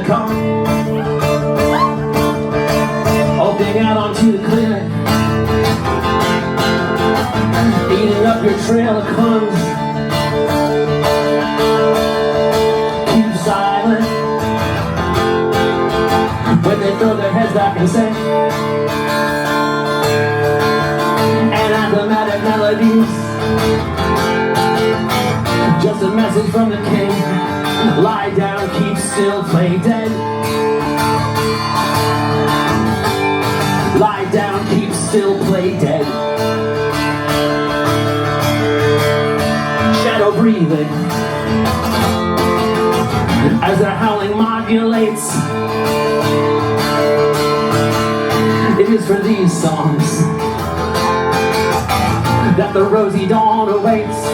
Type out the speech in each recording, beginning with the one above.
car, opening out onto the clear, eating up your trail of crumbs. Keep silent when they throw their heads back and say anathematic melodies. Just a message from the king. Lie down, keep still, play dead. Lie down, keep still, play dead. Shadow breathing as their howling modulates. It is for these songs that the rosy dawn awaits.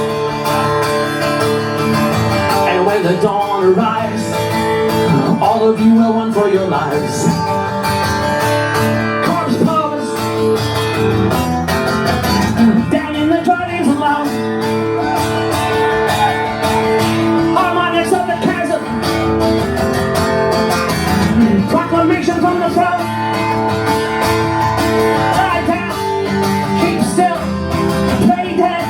And when the dawn arrives, all of you will run for your lives. Corpse pose down in the gardens alone. Harmonics of the chasm, proclamation from the throne. Lie down, keep still, play dead.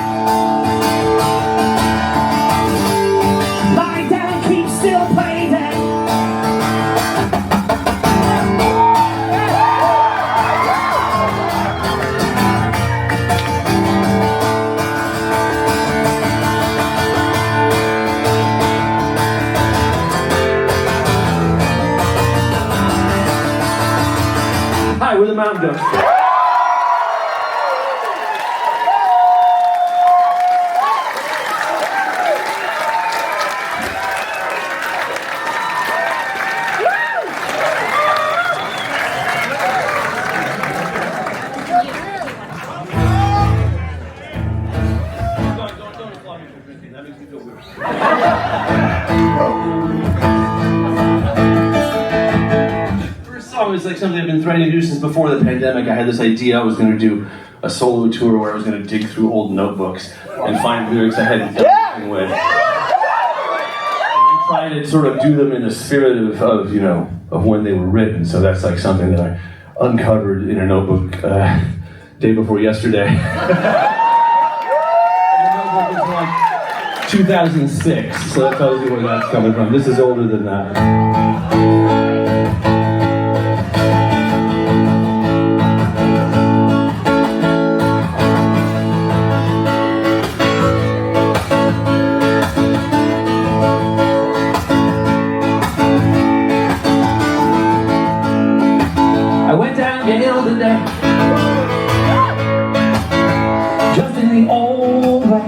Lie down, keep still, play dead. Hi, we're the Mountain Goats. It was like something I've been threatening to do since before the pandemic. I had this idea I was going to do a solo tour where I was going to dig through old notebooks and find lyrics I hadn't done anything with. And try to sort of do them in the spirit of when they were written. So that's like something that I uncovered in a notebook day before yesterday. And the notebook is like 2006, so that tells you where that's coming from. This is older than that. I went down the hill today, just in the old way,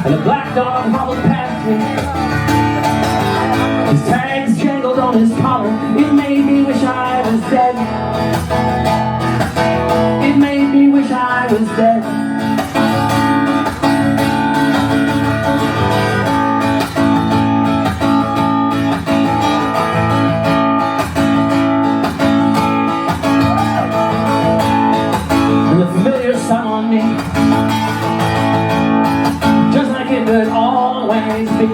and a black dog hobbled past me. His tags jangled on his collar. It made me wish I was dead. It made me wish I was dead. Sun on me, just like it would always be.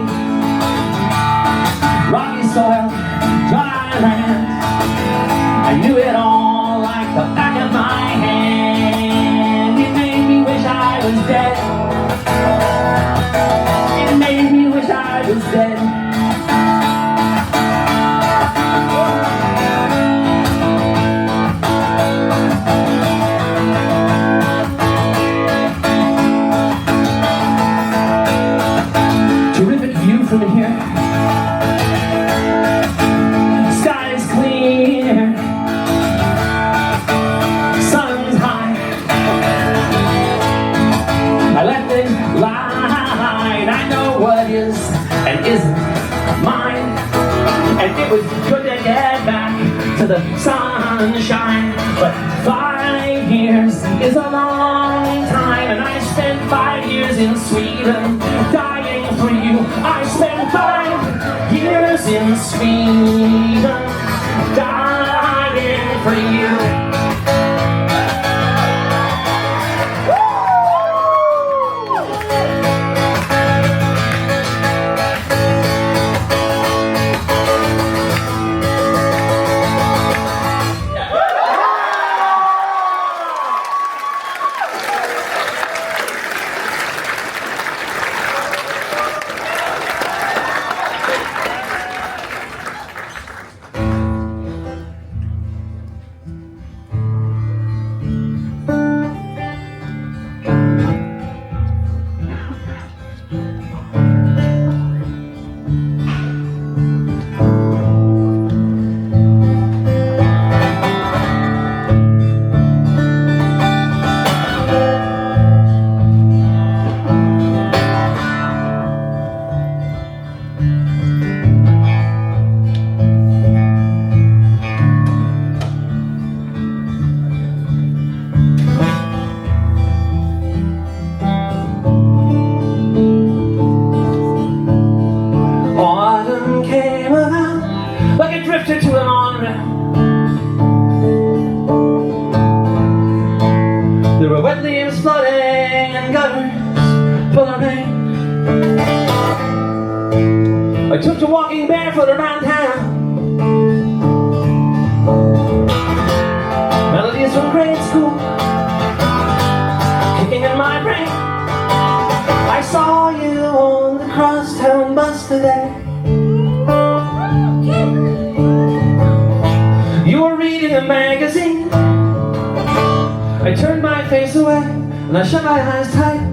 Rocky soil, dry land, I knew it all like the back of my hand. It made me wish I was dead. It made me wish I was dead. From here, sky is clear, sun's high. I let things lie. I know what is and isn't mine, and it was good to get back to the sunshine. But 5 years is a long time, and I spent 5 years in Sweden dying for you. I spent 5 years in Sweden dying for you. took to walking barefoot around town. Melodies from grade school kicking in my brain. I saw you on the crosstown bus today. You were reading a magazine. I turned my face away and I shut my eyes tight.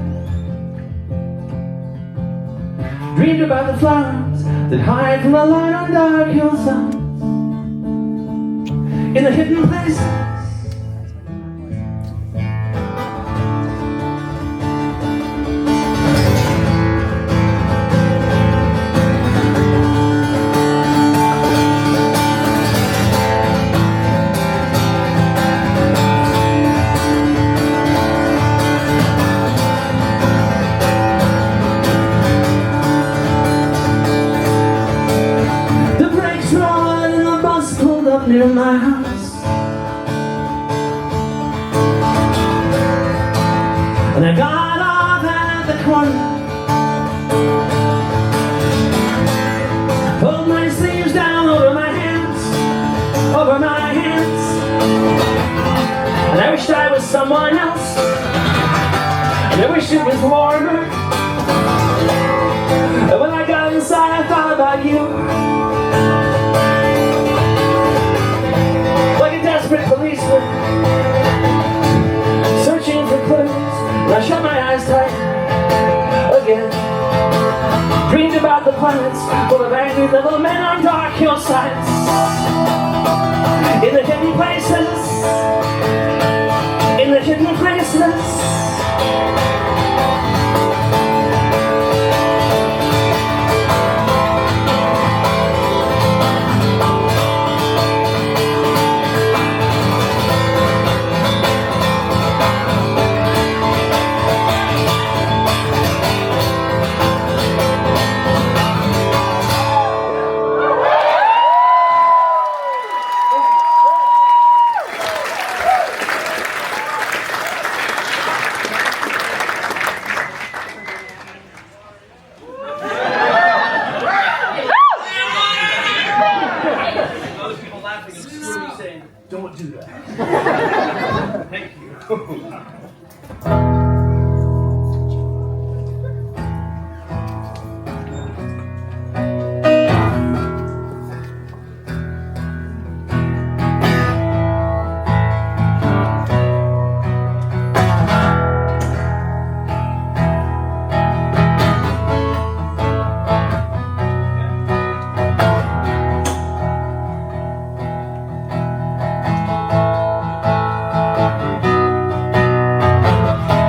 Dreamed about the flowers that hide from the light on dark hillsides, in the hidden places. Near my house, and I got off at the corner, pulled my sleeves down over my hands, and I wished I was someone else, and I wished it was warmer. And when I got inside, I thought about you. Policeman searching for clues, and I shut my eyes tight again. Dreamed about the planets full of angry little men on dark hillsides, in the hidden places, in the hidden places. Don't do that. Thank you.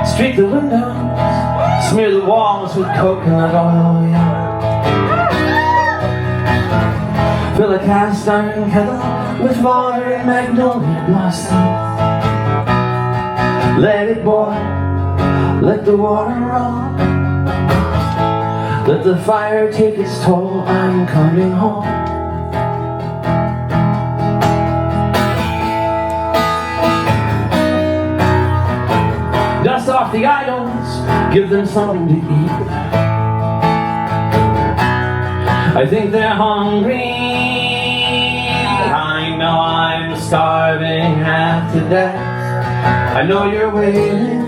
Streak the windows, smear the walls with coconut oil, yeah. Fill a cast iron kettle with water and magnolia blossoms. Let it boil, let the water roll, let the fire take its toll. I'm coming home. Dust off the idols, give them something to eat. I think they're hungry. I know I'm starving half to death. I know you're waiting.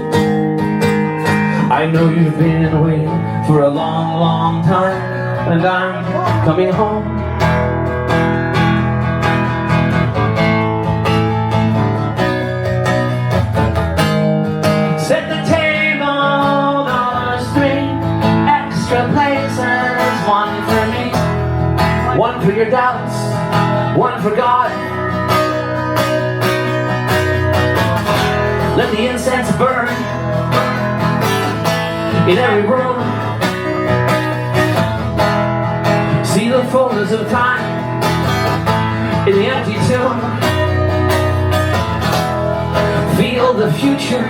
I know you've been waiting for a long, long time, and I'm coming home. Set the table, $3, extra places, one for me, one for your doubts, one for God. Let the incense burn in every room. See the fullness of time in the empty tomb. Feel the future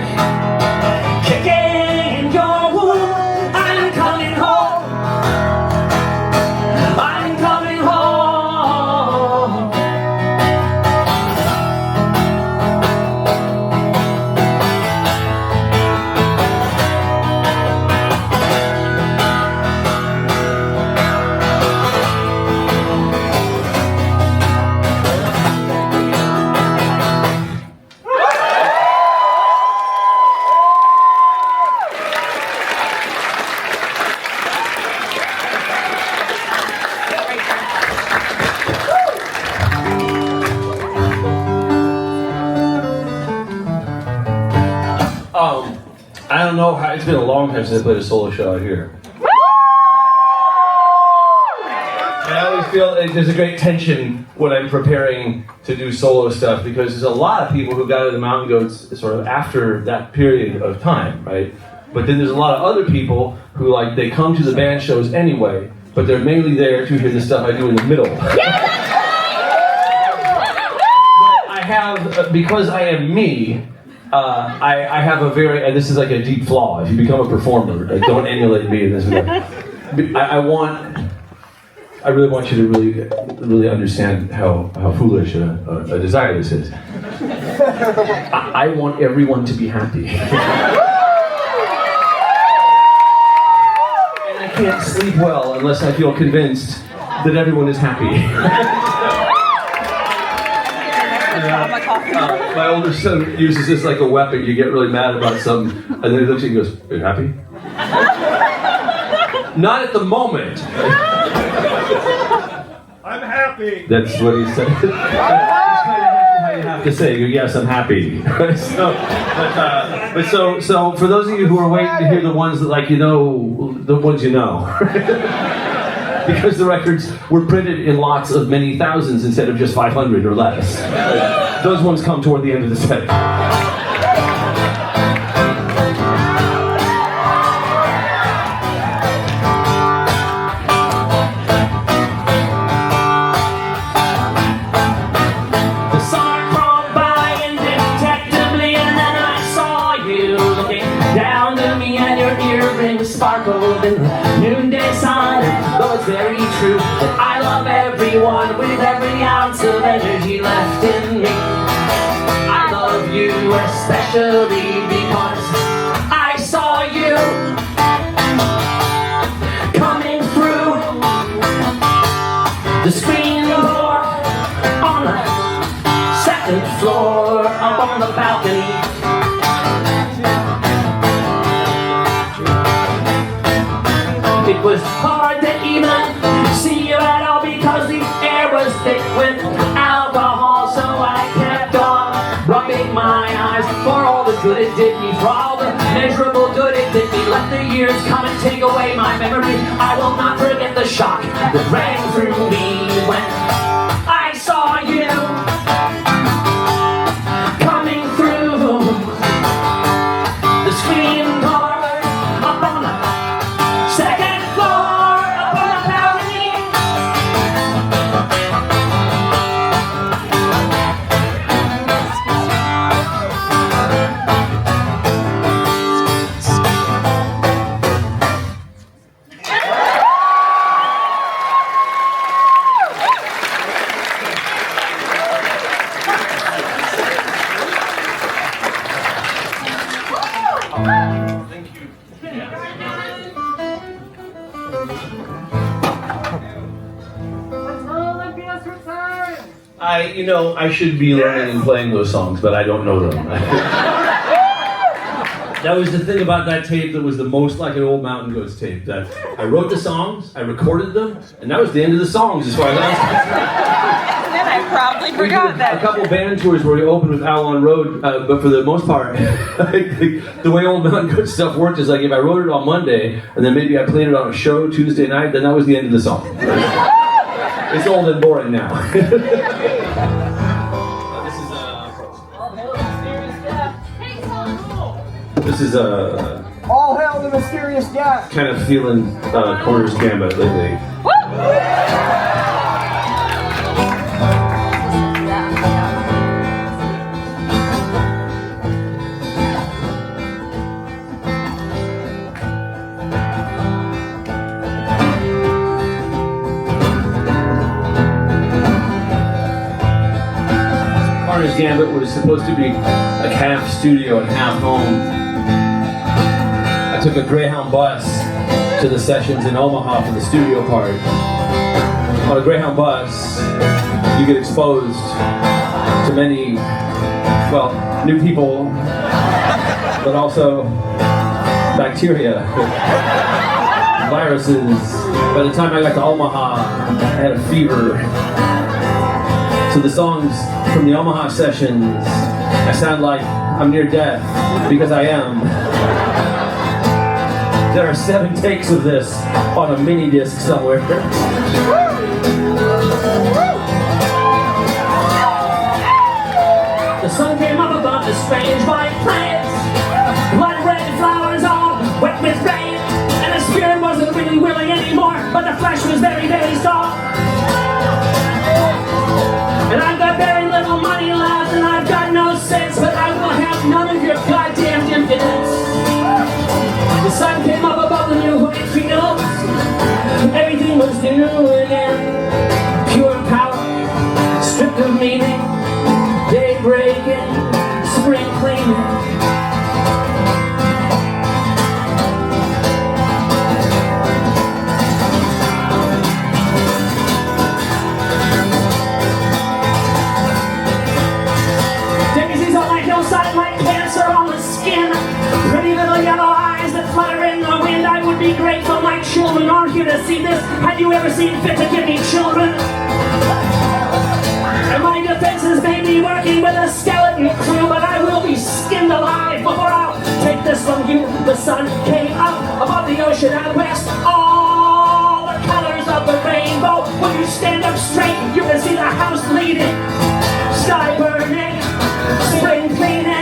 kicking in your womb. I'm coming home. I'm coming home. don't know how, it's been a long time since I played a solo show out here. And I always feel like there's a great tension when I'm preparing to do solo stuff because there's a lot of people who got into the Mountain Goats sort of after that period of time, right? But then there's a lot of other people who like, they come to the band shows anyway, but they're mainly there to hear the stuff I do in the middle. But I have, because I am me, I have a very, and this is like a deep flaw. If you become a performer, like, don't emulate me in this way. I really want you to really understand how foolish a desire this is. I want everyone to be happy. And I can't sleep well unless I feel convinced that everyone is happy. My older son uses this like a weapon. You get really mad about something, and then he looks at you and goes, "Are you happy?" Not at the moment. I'm happy. That's what he said. That's kind of how you have to say, "Yes, I'm happy." So for those of you who are waiting to hear the ones that, like, you know, the ones you know. Because the records were printed in lots of many thousands instead of just 500 or less. Those ones come toward the end of the set. The summer crawled by indetectably, and then I saw you looking down to me, and your earrings sparkled in the noonday sun. Though it's very true that I love everyone with every ounce of energy left in me, I love you especially because I saw you coming through the screen door on the second floor up on the balcony. It was hard to even see you at all because the air was thick with alcohol, so I kept on rubbing my eyes for all the good it did me, for all the measurable good it did me. Let the years come and take away my memory. I will not forget the shock that rang through me when I saw you coming through the screen door up on the second floor up on the balcony. I should be learning and playing those songs, but I don't know them. That was the thing about that tape that was the most like an old Mountain Goats tape. That I wrote the songs, I recorded them, and that was the end of the songs as far as I was concerned. And I probably forgot that. A couple band tours where we opened with Al on Road, but for the most part, the way old Mountain Goats stuff worked is like if I wrote it on Monday, and then maybe I played it on a show Tuesday night, then that was the end of the song. It's old and boring now. This is All hail the mysterious guy. kind of feeling Corner's Gambit lately. Corner's Gambit was supposed to be like half studio and half home. I took a Greyhound bus to the sessions in Omaha for the studio part. On a Greyhound bus, you get exposed to many, well, new people, but also bacteria, viruses. By the time I got to Omaha, I had a fever. So the songs from the Omaha sessions, I sound like I'm near death, because I am. There are 7 takes of this on a mini disc somewhere. The sun came up above the strange white plants, blood red flowers all wet with rain, and the spirit wasn't really willing anymore, but the flesh was very, very soft. And I've got very little money left, and I've got no sense, but I will have none of your goddamn impudence. The sun came up above the new white fields, everything was new again. Pure power, stripped of meaning, day breaking, spring cleaning. Daisies on my hillside like cancer on the skin, pretty little yellow eyes that flutter in the wind. I would be grateful my children aren't here to see this. Had you ever seen fit to give me children? And my defenses may be working with a skeleton crew, but I will be skinned alive before I'll take this from you. The sun came up above the ocean out west, all the colors of the rainbow. When you stand up straight, you can see the house bleeding, sky burning, spring cleaning.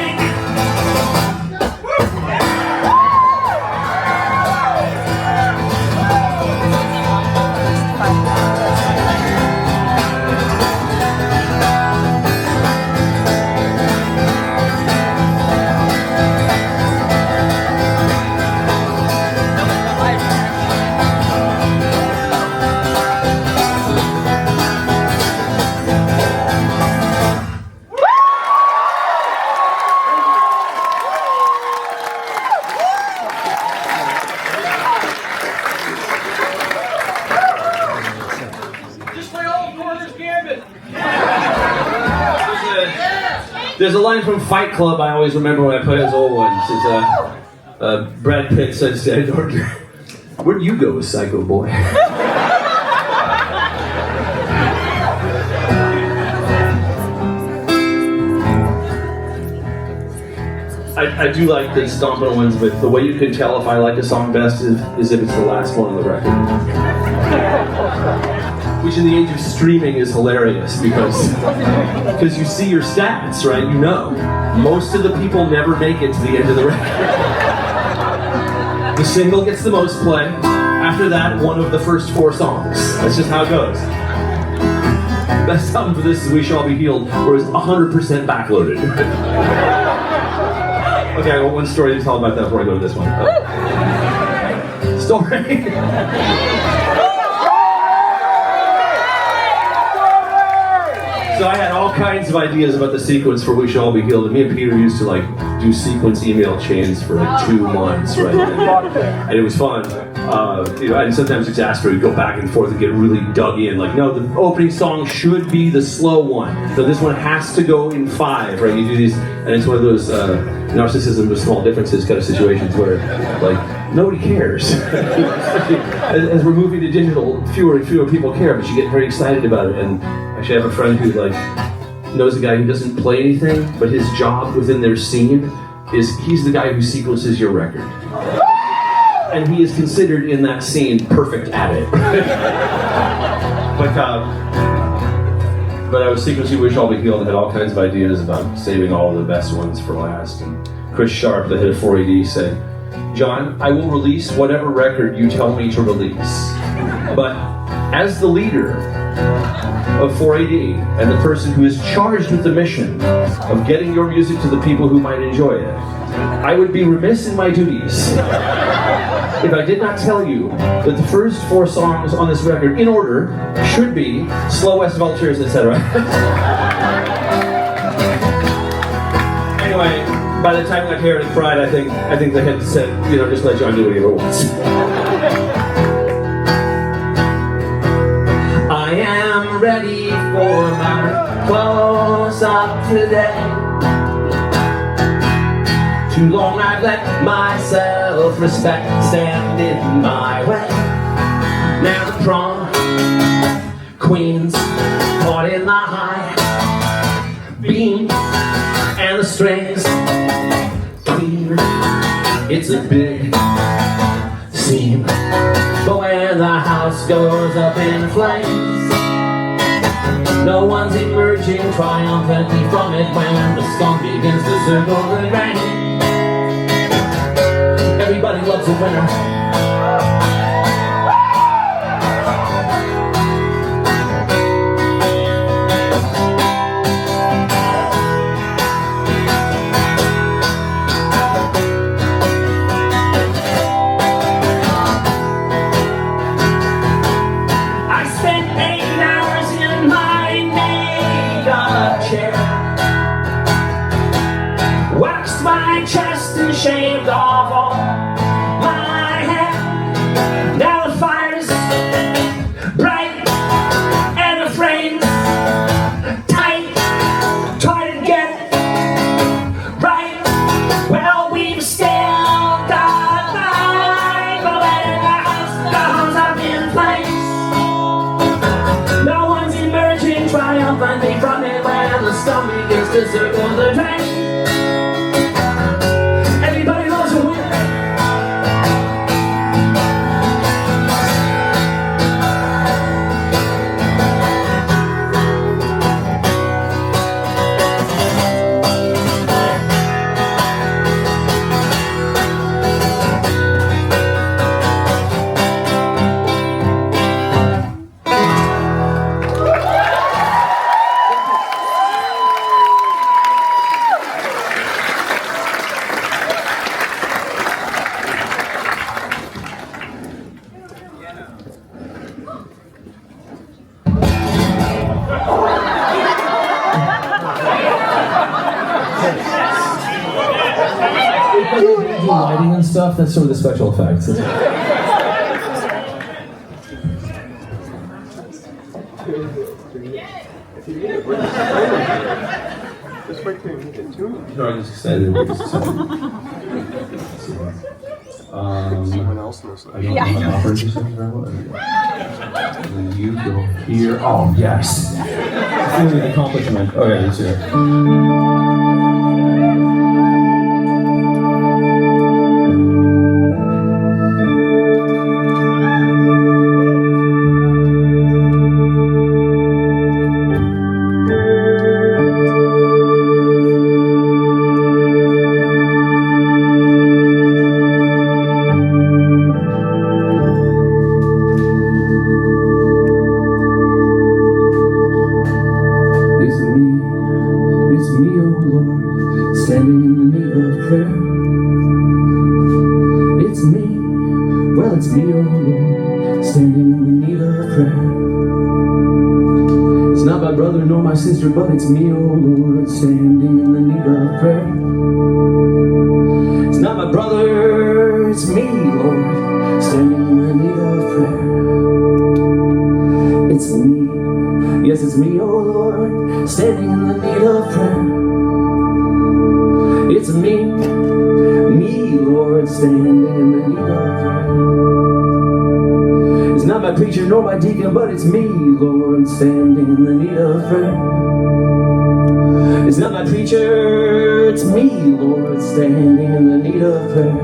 There's a line from Fight Club I always remember when I play those old ones. It's, Brad Pitt says to Edward, "Where'd you go, psycho boy?" I do like the stomping ones, but the way you can tell if I like a song best is if it's the last one on the record. Which in the age of streaming is hilarious because you see your stats, right? You know. Most of the people never make it to the end of the record. The single gets the most play. After that, one of the first 4 songs. That's just how it goes. Best album for this is We Shall Be Healed, where it's 100% backloaded. Okay, I got one story to tell about that before I go to this one. Story. So I had all kinds of ideas about the sequence for We Shall Be Healed, and me and Peter used to like do sequence email chains for like 2 months, right? And it was fun. And sometimes exasperated, go back and forth and get really dug in. Like, no, the opening song should be the slow one. So this one has to go in 5, right? You do these, and it's one of those narcissism with small differences kind of situations where, like, nobody cares. As we're moving to digital, fewer and fewer people care, but you get very excited about it. And actually, I have a friend who like knows a guy who doesn't play anything, but his job within their scene is he's the guy who sequences your record. And he is considered in that scene perfect at it. But I was sequencing We Shall Be Healed and had all kinds of ideas about saving all of the best ones for last. And Chris Sharp, the head of 4AD, said, "John, I will release whatever record you tell me to release. But as the leader of 4AD and the person who is charged with the mission of getting your music to the people who might enjoy it, I would be remiss in my duties if I did not tell you that the first 4 songs on this record, in order, should be Slow West Vultures, etc." Anyway, by the time I got here at Pride, I think they had said, just let John do what he ever wants. I am ready for my close-up today. Too long I've let my self-respect stand in my way. Now the prom queen's caught in the high beam and the strings clean. It's a big seem. But when the house goes up in flames, no one's emerging triumphantly from it when the skunk begins to circle the drain. Everybody loves a winner. Waxed my chest and shaved off all my hair. Now the fire's bright and the frame's tight. Try to get right. Well, we've still got time, but when the house goes up in flames, no one's emerging triumphantly from it when the storm begins to circle the drain. Lighting and stuff, that's some of the special effects. Just wait till you get to it. No, I'm just excited. Someone else knows I don't know how to operate this thing very well. And you go here. Oh, yes. Feeling an accomplishment. Oh, yeah, that's it. Sister, but it's me, oh Lord, standing in the need of prayer. It's not my brother, it's me, Lord, standing in the need of prayer. It's me, yes, it's me, oh Lord, standing in the need of prayer. It's me, Lord, standing in the need of prayer. It's not my preacher nor my deacon, but it's me, Lord, standing in the need of prayer. It's not my preacher, it's me, Lord, standing in the need of prayer.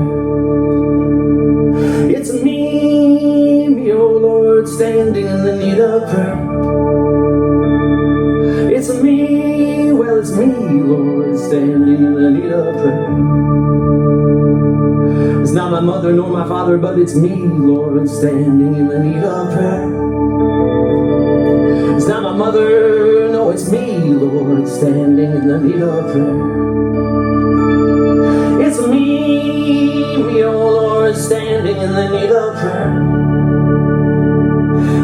It's me, oh Lord, standing in the need of prayer. It's me, well, it's me, Lord, standing in the need of prayer. It's not my mother nor my father, but it's me, Lord, standing in the need of prayer. It's not my mother, no, it's me, Lord, standing in the need of prayer. It's me, oh Lord, standing in the need of prayer.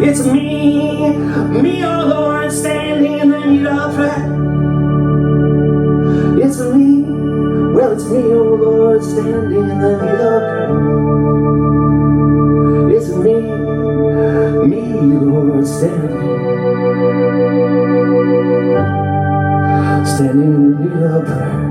It's me, oh Lord, standing in the need of prayer. It's me, well, it's me, oh Lord, standing in the need of prayer. It's me, Lord, standing in the need of prayer.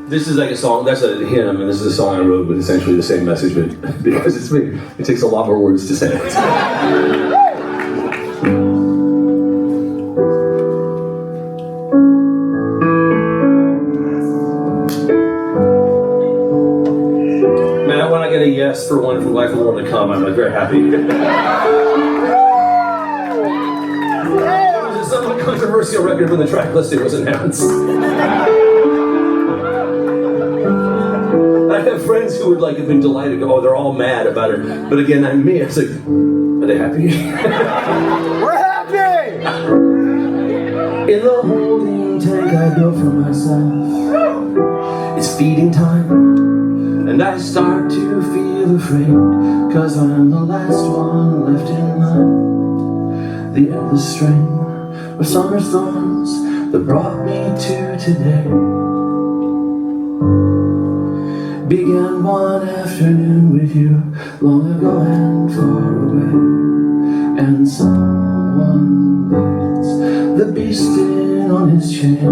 This is like a song, that's a hymn, and this is a song I wrote with essentially the same message, but because it's me, it takes a lot more words to say it. Man, when I get a yes for one from Life of Lord to Come, I'm like very happy. It was a somewhat controversial record when the track listing was announced. I have friends who would like have been delighted. Oh, they're all mad about it. But again, I'm me. I was like, are they happy? We're happy! In the holding tank I built for myself, it's feeding time, and I start to feel afraid, 'cause I'm the last one left in line. The endless string of summer storms that brought me to today began one afternoon with you, long ago and far away. And someone leads the beast in on his chain.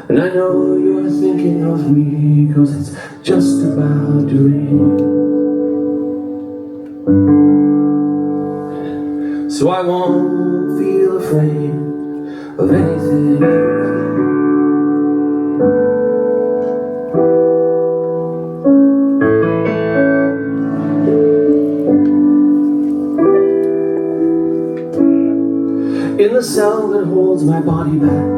And I know you're thinking of me, 'cause it's just about to rain. So I won't feel afraid of anything. In the cell that holds my body back,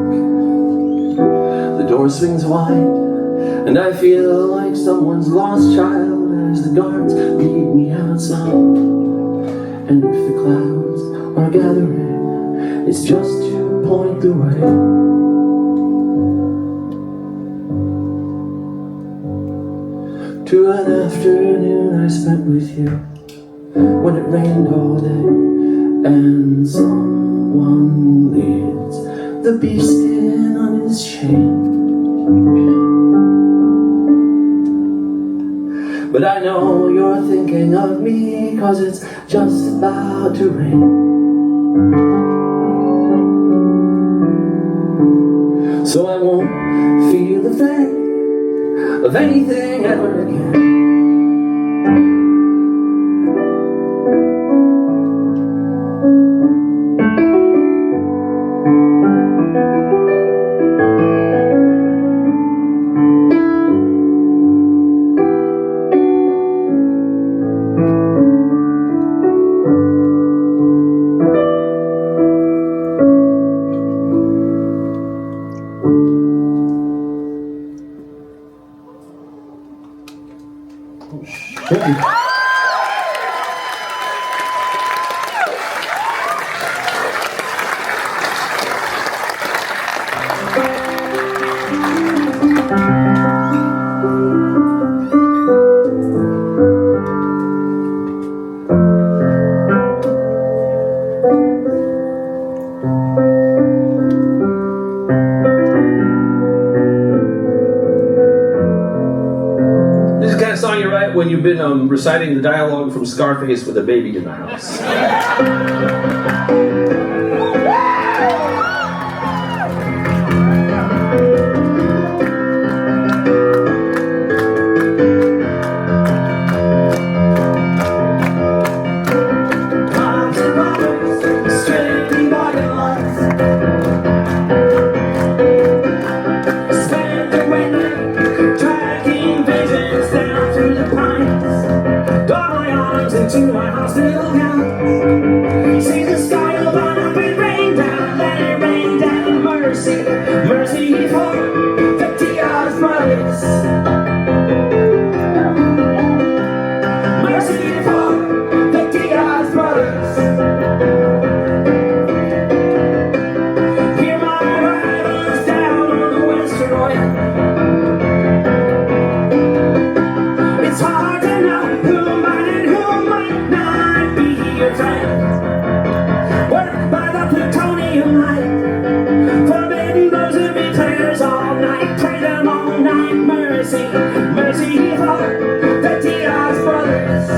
the door swings wide, and I feel like someone's lost child as the guards lead me outside. And if the clouds are gathering, it's just to point the way. To an afternoon I spent with you, when it rained all day, and someone leads the beast in on his chain. But I know you're thinking of me, 'cause it's just about to rain. So I won't feel afraid of anything ever again. When you've been reciting the dialogue from Scarface with a baby in the house. To my house little town. See the sky open up and rain down, let it rain down. Mercy, mercy for the Diaz Brothers. Mercy for the Diaz Brothers. Hear my rivals down on the Western Oil. It's hard to know who might and who might not be your friend. Work by the plutonium light, forbidden those who be prayers all night. Pray them all night. Mercy, mercy for the Diaz Brothers.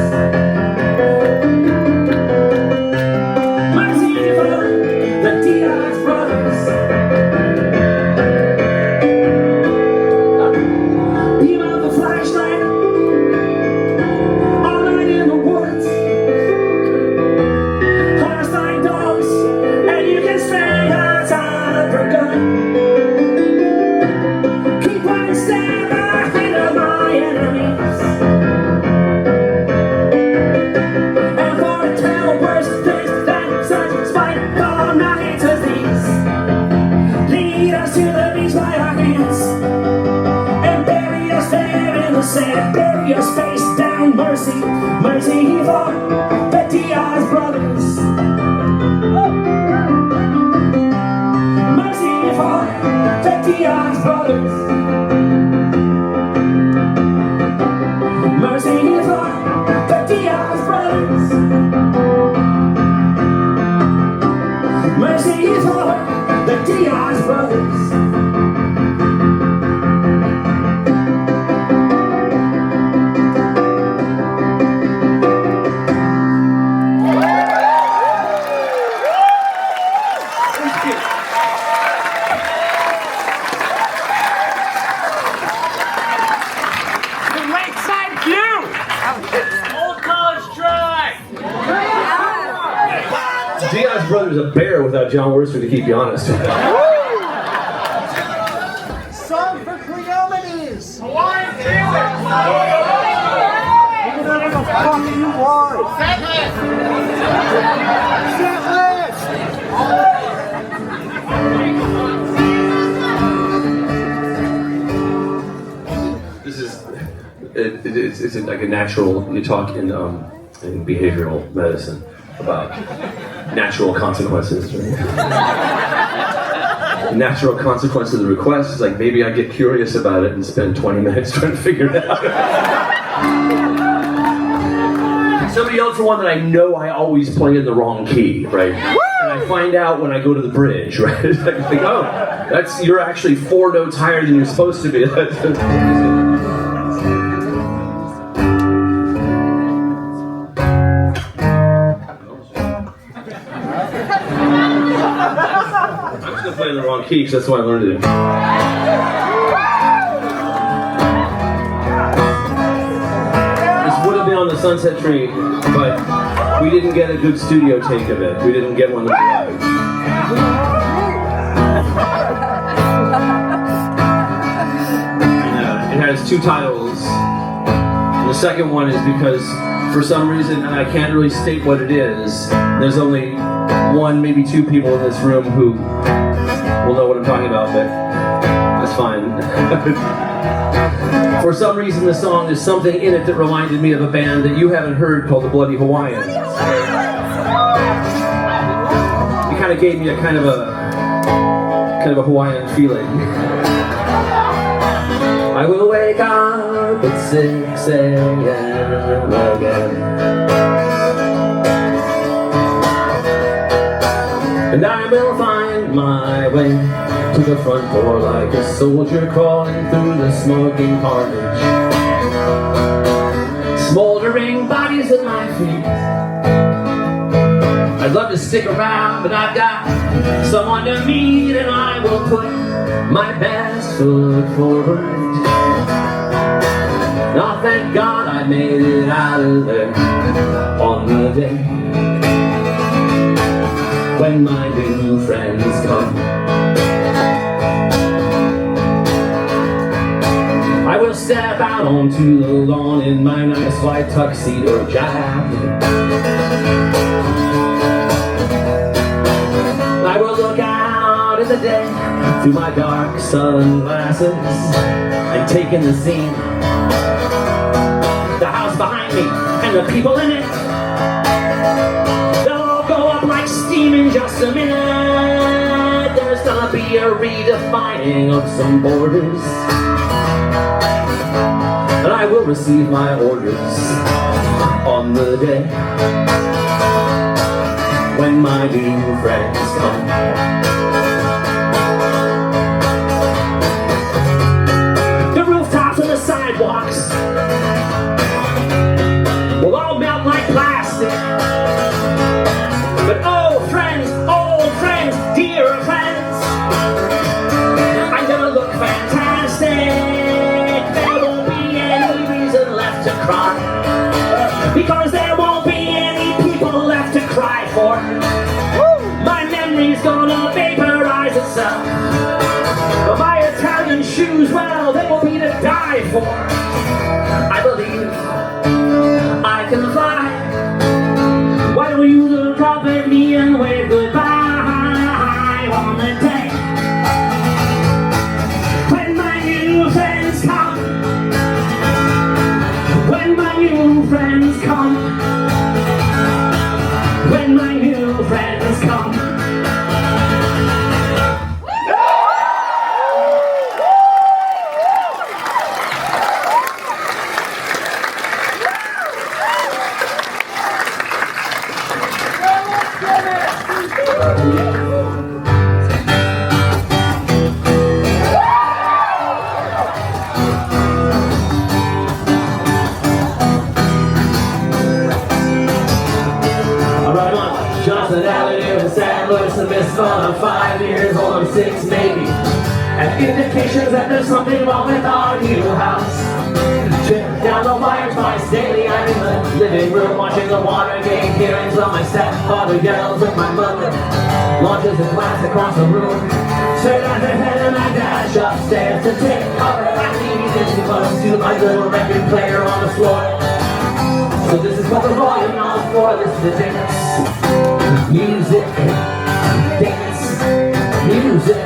and they said, bury your space down, mercy, mercy for the Diaz Brothers. Mercy for the Diaz Brothers. Mercy for the Diaz Brothers. Mercy for the Diaz Brothers. Diaz Brothers a bear without John Worster to keep you honest. Song for Cleomenes! Hawaiian feelings! Whatever the fuck you want! This is it's like a natural. You talk in behavioral medicine about natural consequences. Right? The natural consequence of the request is like maybe I get curious about it and spend 20 minutes trying to figure it out. Somebody else for one that I know I always play in the wrong key, right? And I find out when I go to the bridge, right? It's like, oh, you're actually 4 notes higher than you're supposed to be. I'm just gonna play in the wrong key because that's what I learned to do. This would have been on the Sunset Tree, but we didn't get a good studio take of it. We didn't get one that we liked. It has 2 titles. And the second one is because for some reason, and I can't really state what it is, there's only 1, maybe 2 people in this room who will know what I'm talking about, but that's fine. For some reason, the song, there's something in it that reminded me of a band that you haven't heard called the Bloody Hawaiians. It kind of gave me a kind of a Hawaiian feeling. I will wake up at 6 a.m. again, and I will find my way to the front door like a soldier crawling through the smoking carnage. Smoldering bodies at my feet. I'd love to stick around, but I've got someone to meet, and I will put my best foot forward. Oh, thank God I made it out of there on the day when my new friends come. I will step out onto the lawn in my nice white tuxedo jacket. I will look out at the day through my dark sunglasses and take in the scene. The house behind me and the people in it. They'll all go up like steam in just a minute. There's gonna be a redefining of some borders, and I will receive my orders on the day when my new friends come. The rooftops and the sidewalks will all melt like plastic. But old friends, dear friends, I'm gonna look fantastic. There won't be any reason left to cry, because there won't be any people left to cry for. My memory's gonna vaporize itself. But my Italian shoes, well, they will be to die for. I believe I can fly. Why don't you look up at me and wave goodbye on the day when my new friends come? come. When my new friends come. I'm 5 years old, I'm 6 maybe. And indications that there's something wrong with our new house. Trip down the wires twice daily. I'm in the living room watching the Watergate hearings while my stepfather yells at my mother. Launches a glass across the room. Straight out her head and I dash upstairs to take cover. I knees into close to my little record player on the floor. So this is what the volume on for. This is the dance. Music. Dance, music.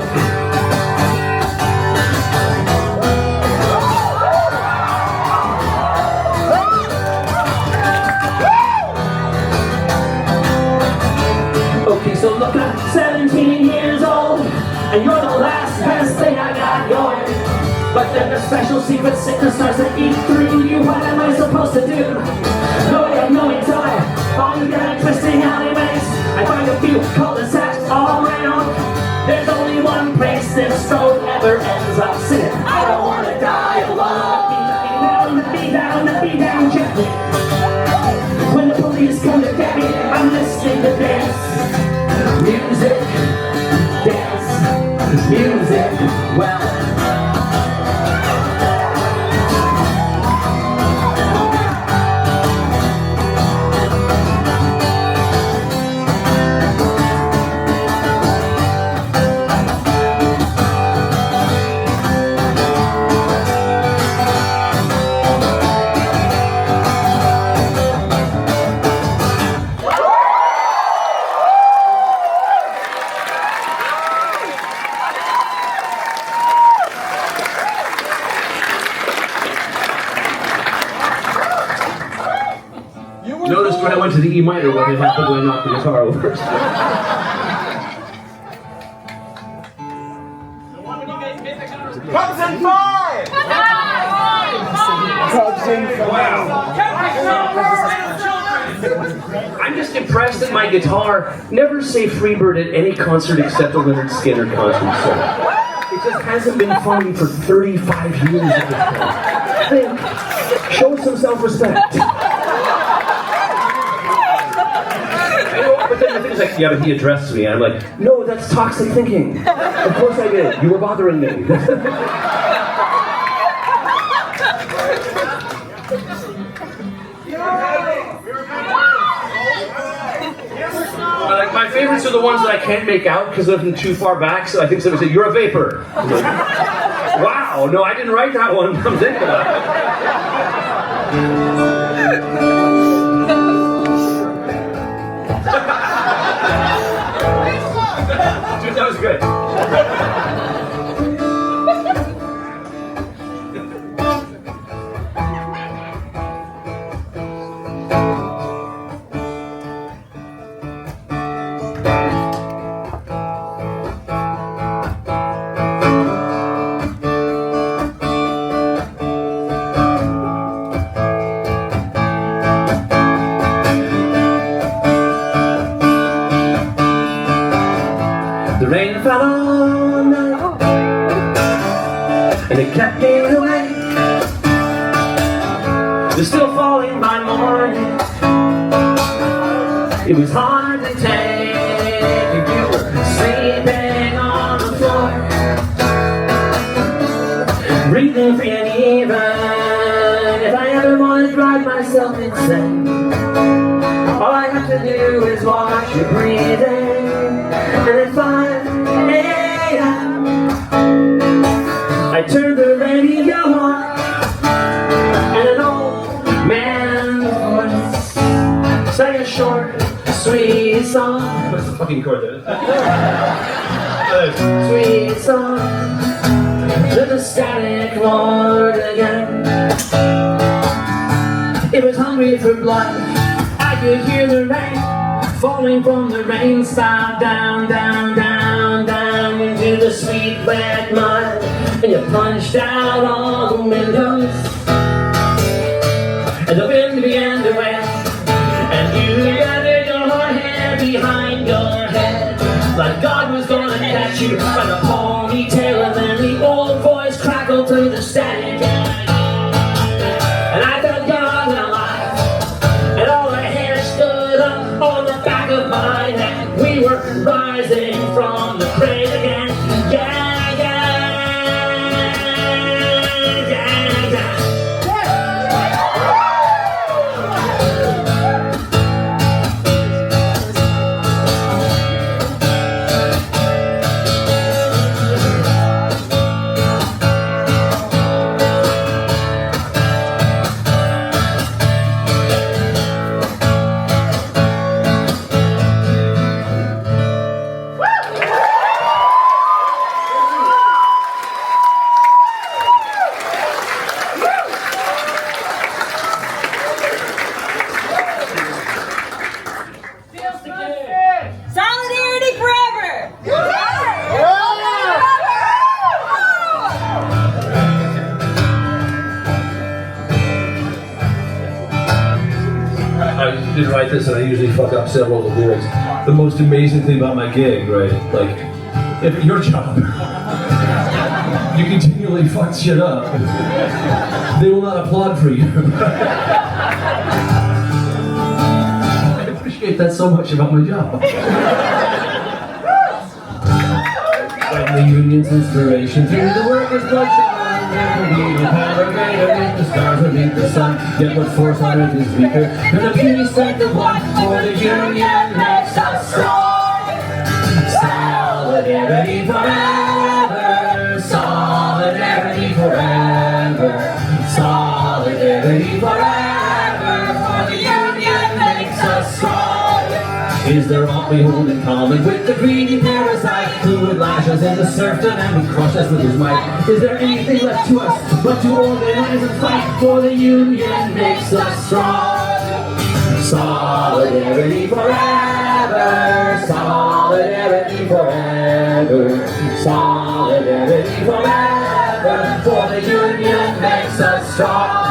Okay, so look, I'm 17 years old, and you're the last best thing I got going. But then the special secret sickness starts to eat through you. What am I supposed to do? No way of knowing till I fall down twisting alleyways. I find a few cul-de-sacs all around. There's only one place this road ever ends up sitting. I don't want to die alone. Let me down gently. When the police come to get me, I'm listening to dance. Music, dance, music, well. Noticed when I went to the E minor what had happened when I knocked the guitar over. Cubs in 5! Cubs in 5! I'm just impressed that my guitar never say Freebird at any concert except a Leonard Skinner concert. So it just hasn't been fun for 35 years at this point. Think, show some self-respect. But then the thing is like, yeah, but he addressed me. And I'm like, no, that's toxic thinking. Of course I did. You were bothering me. Like my favorites are the ones that I can't make out because they're from too far back. So I think somebody said, "You're a vapor." I'm like, wow, no, I didn't write that one. I'm thinking about it. Dude, that was good. The rain fell all night, and it kept me awake. They're still falling by morning. It was hard to take if you were sleeping on the floor, breathing free and even if I ever wanted to drive myself insane. All I have to do is watch you breathing. And at 5 a.m. I turned the radio on, and an old man's voice sang a short, sweet song. What's the fucking chord there? Sweet song to the static Lord again. It was hungry. hungry for blood. I could hear the rain falling from the rain spout, down, down, down, down into the sweet wet mud. And you punched out all the windows, and the wind began to wail, and you gathered your hair behind your head, like God was gonna catch you by the ponytail. And then the old voice crackled through the static, and I felt young and alive, and all the hair stood up on the back of my neck. We were rising from the grave again. Yeah, yeah, yeah, yeah. Solidarity forever! I didn't write this, and I usually fuck up several of the lyrics. The most amazing thing about my gig, right? Like, if your job, you continually fuck shit up, they will not applaud for you. I appreciate that so much about my job. When the union's inspiration through the workers' bloodshot. Never be a power greater than the stars beneath the sun. Yet what force on earth is weaker than the puny strength of one? For the union makes us strong. Solidarity forever. Solidarity forever. Solidarity forever. For the union makes us strong. Is there aught we hold in common with the greedy parasite who would lash us into serfdom and would crush us with his might? Is there anything left to us but to organize and fight? For the union makes us strong. Solidarity forever. Solidarity forever. Solidarity forever. For the union makes us strong.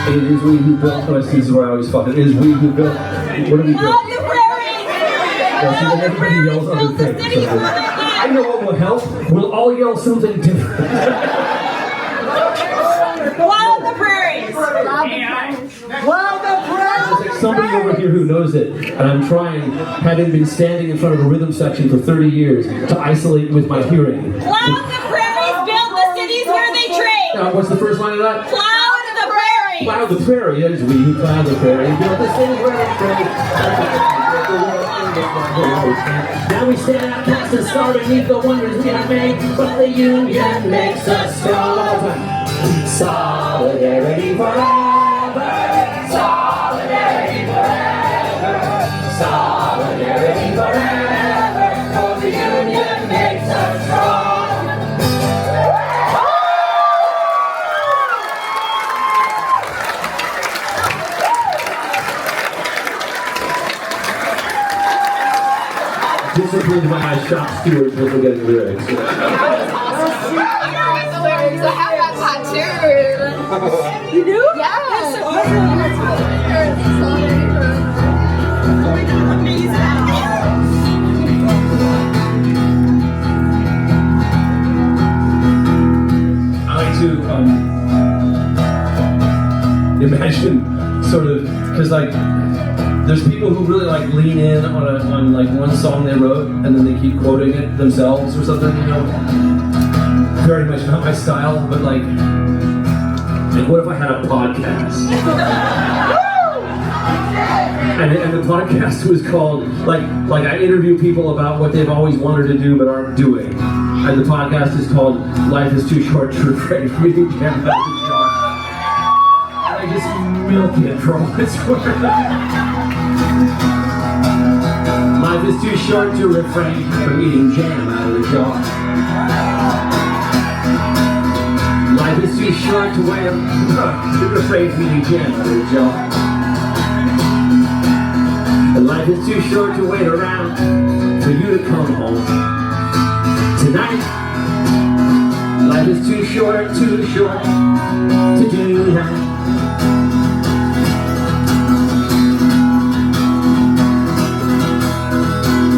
It is we who built. Oh, this is where I always fuck it. It is we who built. What do we build? On the prairies! Well, see, when everybody yells other things. So I know what will help. We'll all yell something different. Wild the prairies! Wild the There's like somebody over here who knows it, and I'm trying, having been standing in front of a rhythm section for 30 years, to isolate with my hearing. Plow the prairies, build the cities where they trade! What's the first line of that? Plow the prairies! Plow the prairie, that is we who plow the prairie, build the cities where they trade. Now we stand outcast and scar beneath the wonders we have made, but the union makes us strong. Solidarity forever. Solidarity forever. Solidarity forever. For the union makes us strong. Disciplined by my shop steward for forgetting the lyrics. I have that tattooed. You do? Yeah. I like to imagine sort of, because like there's people who really like lean in on like one song they wrote and then they keep quoting it themselves or something, you know. Very much not my style, but like what if I had a podcast? And the podcast was called like I interview people about what they've always wanted to do but aren't doing. And the podcast is called Life is Too Short to Refrain from Eating Jam Out of the Jar. And I just milk it for all it's worth. Life is too short to refrain from eating jam out of the jar. Life is too short to wear. You're afraid of me again, little Joe. Life is too short to wait around for you to come home tonight. Life is too short to do that.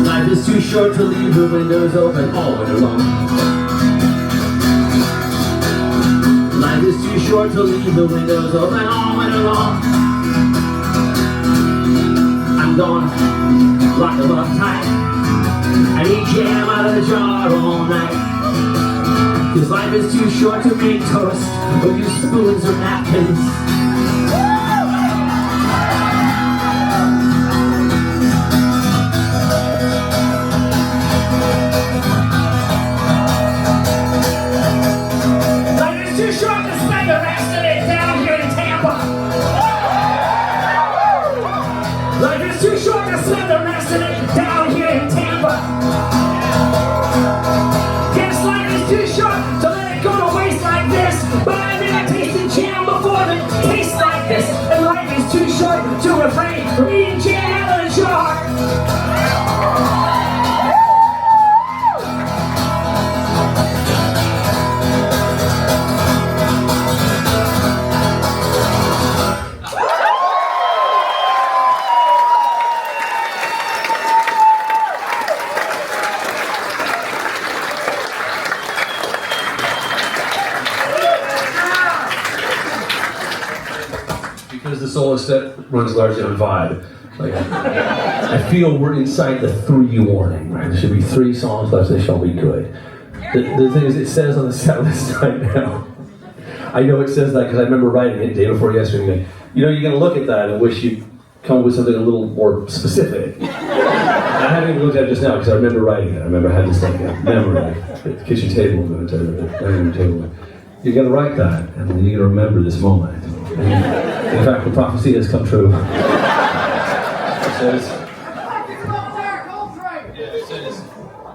Life is too short to leave the windows open all winter long. Life is too short to leave the windows open all winter long. I'm gonna lock them up tight. I need jam out of the jar all night. Cause life is too short to make toast or use spoons or napkins. Life is too short to spend the rest of it down here in Tampa. Life is too short to spend the rest of it down here in Tampa. Yes, life is too short to let it go to waste like this. But I've never tasted jam before that tastes like this. And life is too short to refrain from eating jam out of the jar. Because the solo set runs largely on vibe. Like, I feel we're inside the 3 warning, right? There should be 3 songs left, they shall be good. The thing is, it says on the set list right now. I know it says that because I remember writing it the day before yesterday. You know, you're going to look at that and wish you'd come up with something a little more specific. I haven't even looked at it just now because I remember writing it. I remember I had this like memory, like at the kitchen table, the dining room table. You're going to write that, and then you're going to remember this moment. And in fact, the prophecy has come true. It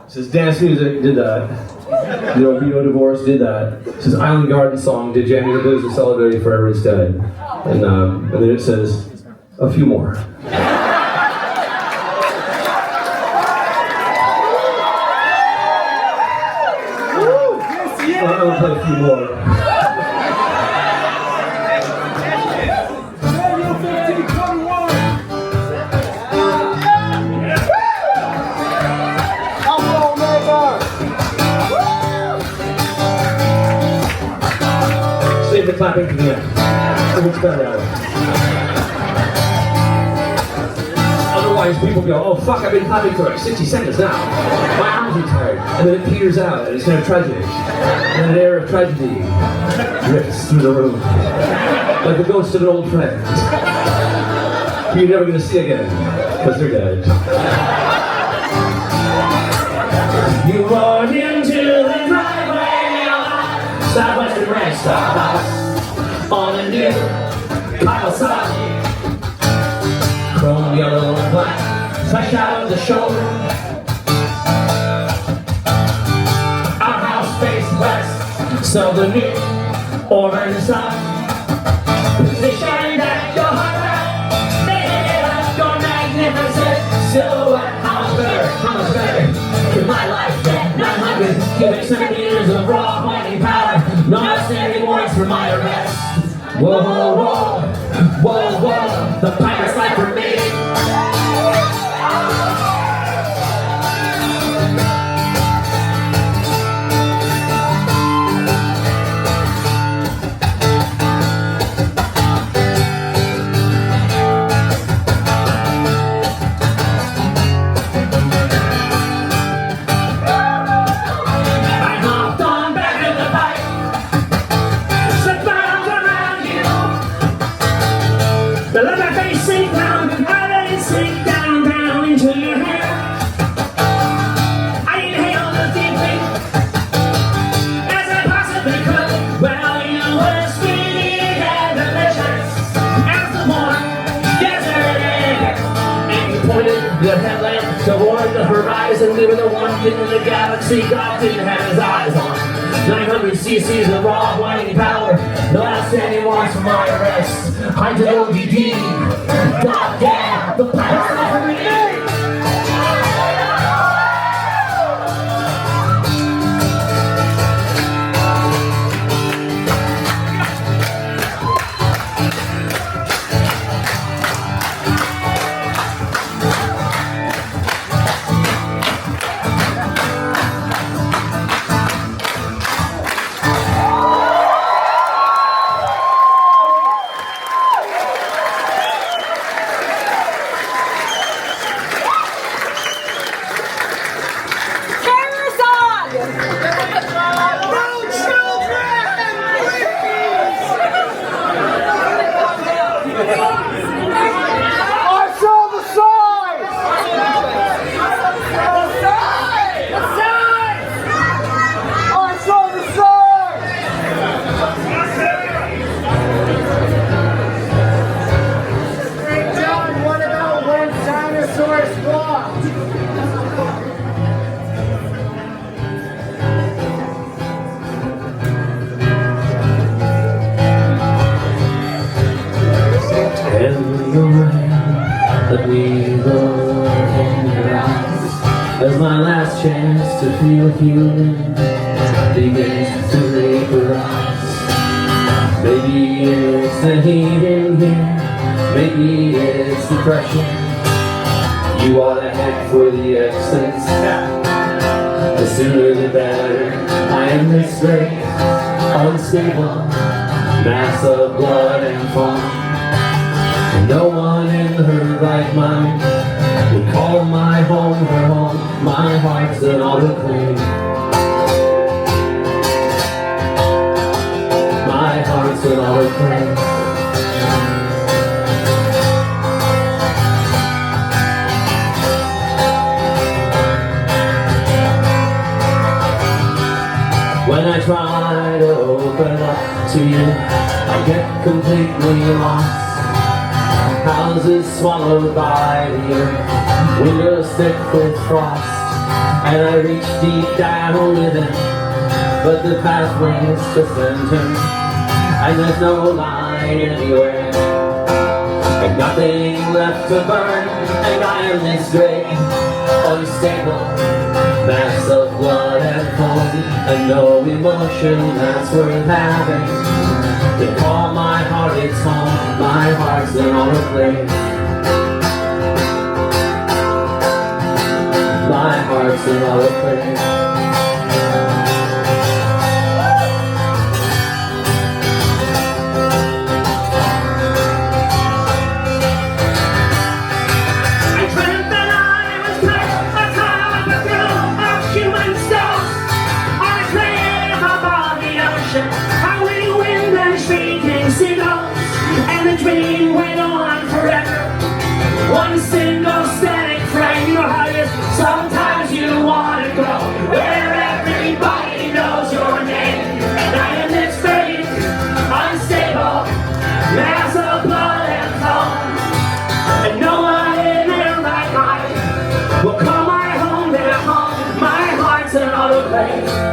says dance music did that. You know, Vito Divorce did that. It says Island Garden song did Jamming the Blues and Solidarity Forever instead. And then it says a few more. I'm gonna play a few more. Save the clapping to the end. It's better that way. Otherwise, people go, oh fuck, I've been clapping for like 60 seconds now. My arms are tired. And then it peters out, and it's kind of tragic. And an air of tragedy drifts through the room. Like the ghost of an old friend. Who you're never going to see again, because they're dead. You roared into the driveway of Southwestern Ranch House on a new Kawasaki. Chrome yellow and black, fresh out of the shoulder. Our house faced west, so the new orange sun. Positioned at your heart, made up your magnificent silhouette. How much better can my life get? 900 cubic centimeters of raw mighty power. No outstanding warrants for my arrest. Whoa, whoa, whoa, whoa, whoa, the pirate's life for me. Let my face sink down, I let it sink down, down into your hair. I inhale as deeply as I possibly could. Well, you were sweet and delicious as the warm desert air. And you pointed your headlamp toward the horizon. We were the one thing in the galaxy God didn't have his eyes on. 900 cc's of raw whining power. No outstanding warrants for my arrest. Hide to ODD. God damn, the power of me. Let me look in your eyes as my last chance to feel healing begins to vaporize. Maybe it's the heat in here, maybe it's depression. You ought to head for the exits, the sooner the better. I am this great, unstable mass of blood and foam. No one in her right mind would call my home her home. My heart's an autoclave. My heart's an autoclave. When I try to open up to you, I get completely lost. Houses swallowed by the earth, windows thick with frost, and I reach deep down within, but the pathways twist and turn, and there's no light anywhere, and nothing left to burn, and I am this great, unstable mass of blood and foam, and no emotion that's worth having. They call my heart its home, my heart's an autoclave. My heart's an autoclave. I dreamt that I was put atop a throne of human stones on a cliff above the ocean. Speaking seagulls, and the dream went on forever. One single static frame. You know how it is. Sometimes you want to go where everybody knows your name. And I am this great, unstable mass of blood and foam, and no one in their right mind will call my home their home. My heart's an autoclave.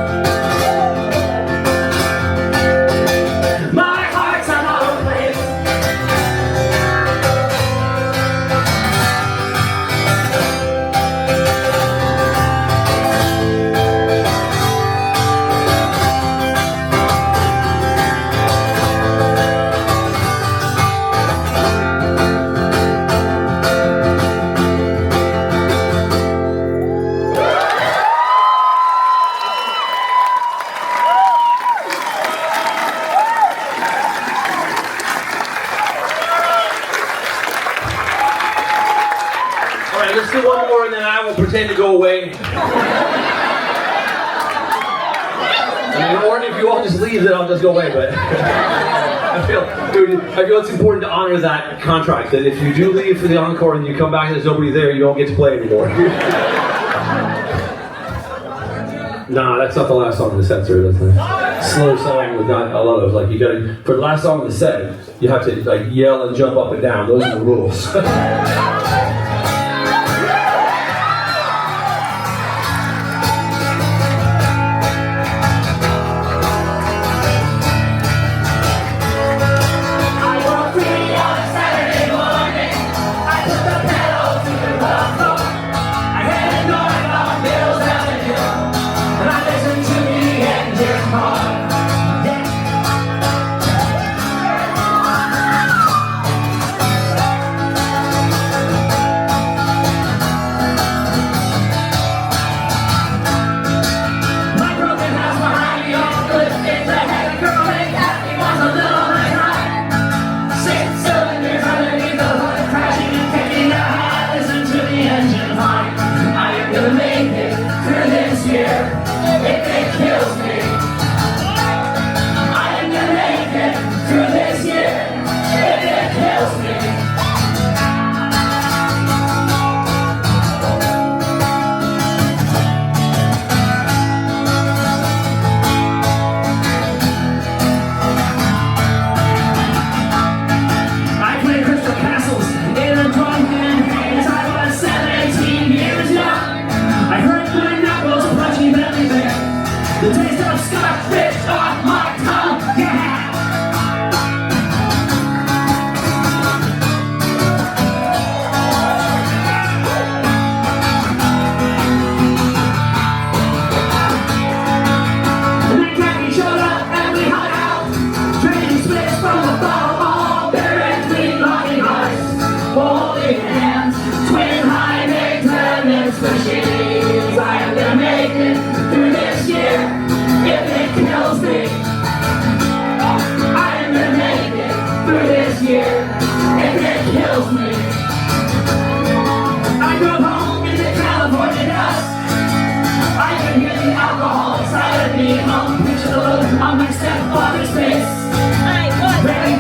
Let's do one more and then I will pretend to go away. Or if you all just leave, then I'll just go away. But I feel it's important to honor that contract, that if you do leave for the encore and you come back and there's nobody there, you don't get to play anymore. Nah, that's not the last song in the set, sir. That's a slow song with not a lot of, like, you gotta, for the last song in the set, you have to, like, yell and jump up and down. Those are the rules.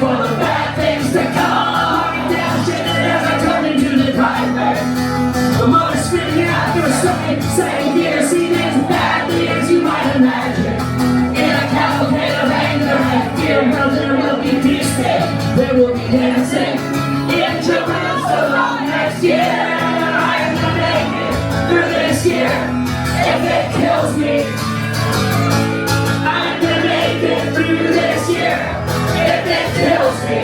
for the bad things to come. Down shit as I turn into the driver. The motor spinning out through a story, saying, "Here, see these bad things you might imagine." In a cavalcade of anger and fear, well, there will be feasting, there will be dancing in Jerusalem next year. I am gonna make it through this year if it kills me. I'm gonna make it through this year if it kills me.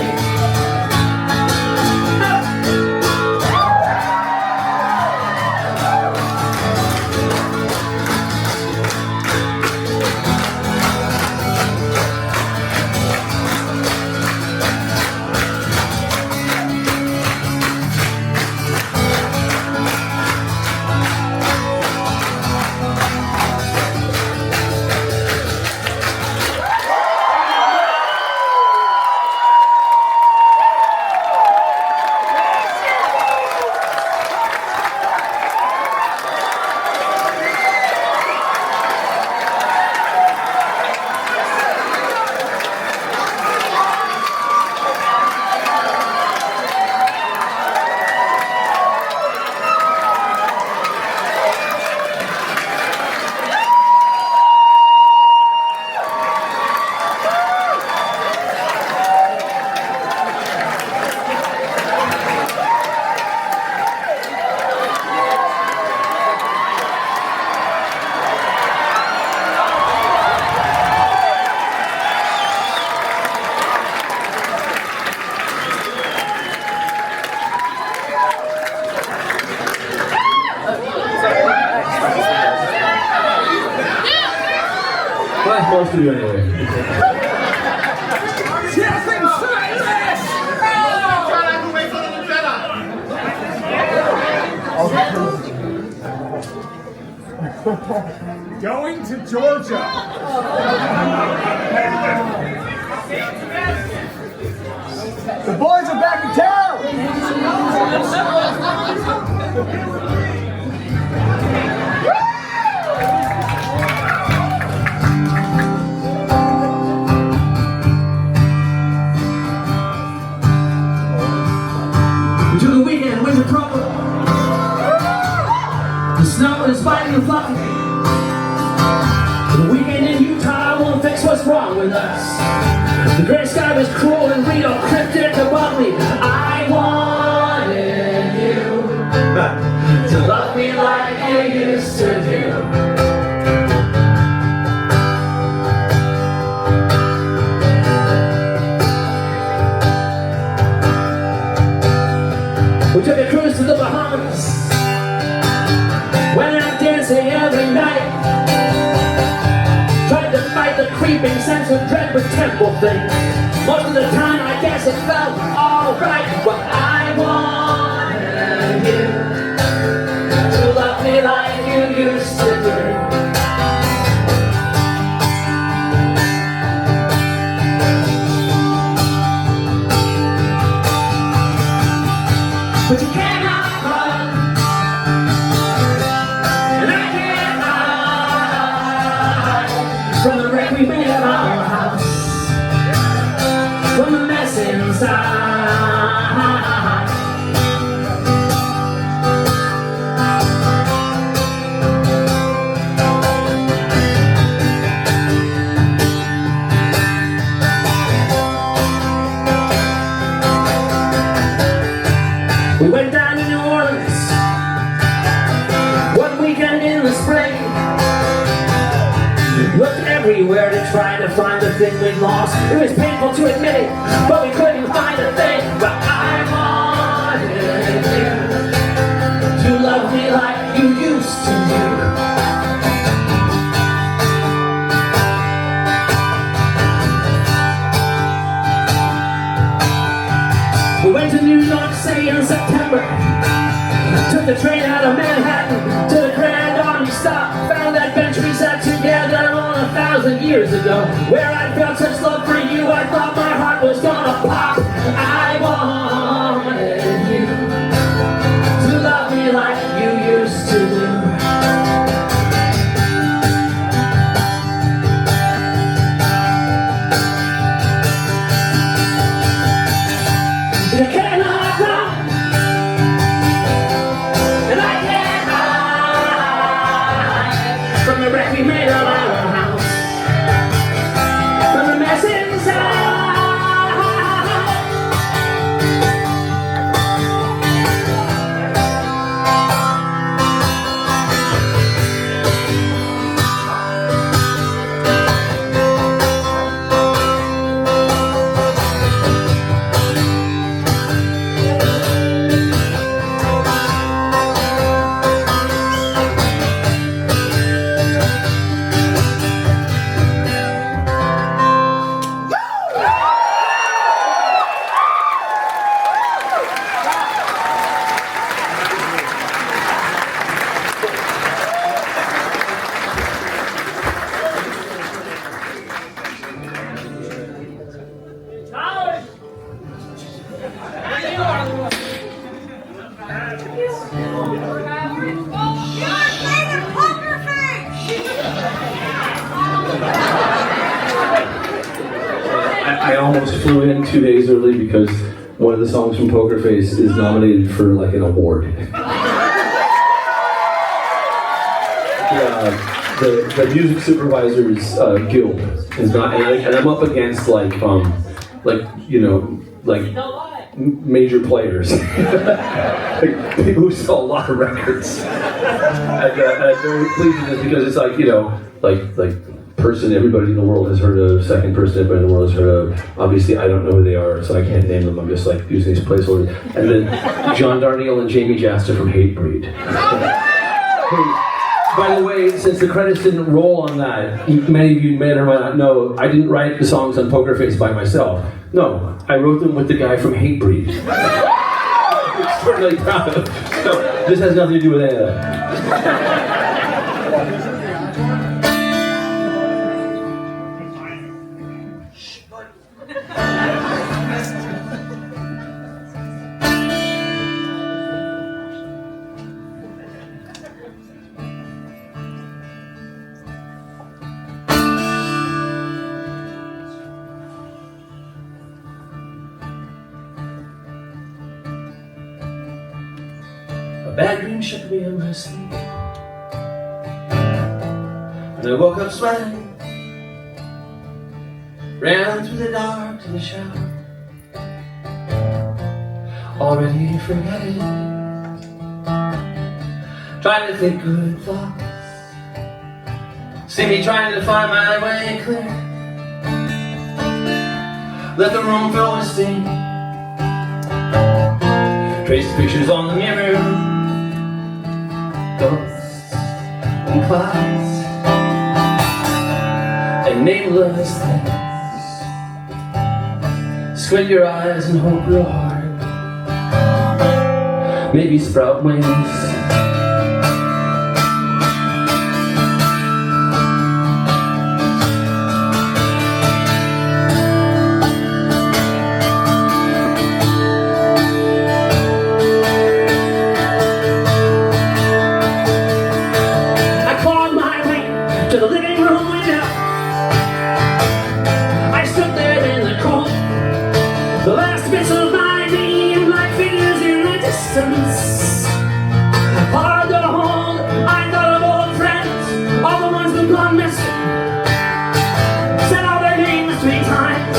Well, that's supposed to do anyway. Going to Georgia. The boys are back in town. We took a weekend, went to Provo. The snow is fighting the fluffy. The weekend in Utah won't fix what's wrong with us. The gray sky was cruel and real, cryptic above me. I wanted you to love me like you used to do. We took a cruise to the Bahamas. Went out dancing every night. Tried to fight the creeping sense of dread with temple things. Most of the time I guess it felt alright. But I wanted you to love me like you used to do. But you cannot run, and I can't hide from the wreck we made of our house, from the mess inside. We went down to New Orleans one weekend in the spring. Looked everywhere to try to find the thing we'd lost. It was painful to admit it, but we couldn't find a thing. But I wanted you to love me like you used to do. We went to New York City in September. Took the train out of Manhattan to the Grand Army stop. Found that bench we sat together on 1,000 years ago, where I felt such love for you, I thought my heart was gonna pop. I wanted you to love me like you used to do. almost flew in 2 days early because one of the songs from Poker Face is nominated for like an award. The music supervisors guild is not, and I'm up against like major players, like people who sell a lot of records. And I'm very pleased with this because it's like like person everybody in the world has heard of, second person everybody in the world has heard of. Obviously, I don't know who they are, so I can't name them. I'm just like using these placeholders. And then John Darnielle and Jamie Jasta from Hatebreed. By the way, since the credits didn't roll on that, many of you may or might not know, I didn't write the songs on Poker Face by myself. No, I wrote them with the guy from Hatebreed. I'm extraordinarily proud of. So this has nothing to do with any of that. A bad dream shook me in my sleep, and I woke up sweating, ran through the dark to the shower, already forgetting, trying to think good thoughts, see me trying to find my way clear, let the room fill with steam, trace the pictures on the mirror, ghosts and clouds and nameless things. Squint your eyes and hope real hard. Maybe sprout wings. Hard to hold, I thought of old friends, all the ones who've gone missing. Said all their names 3 times.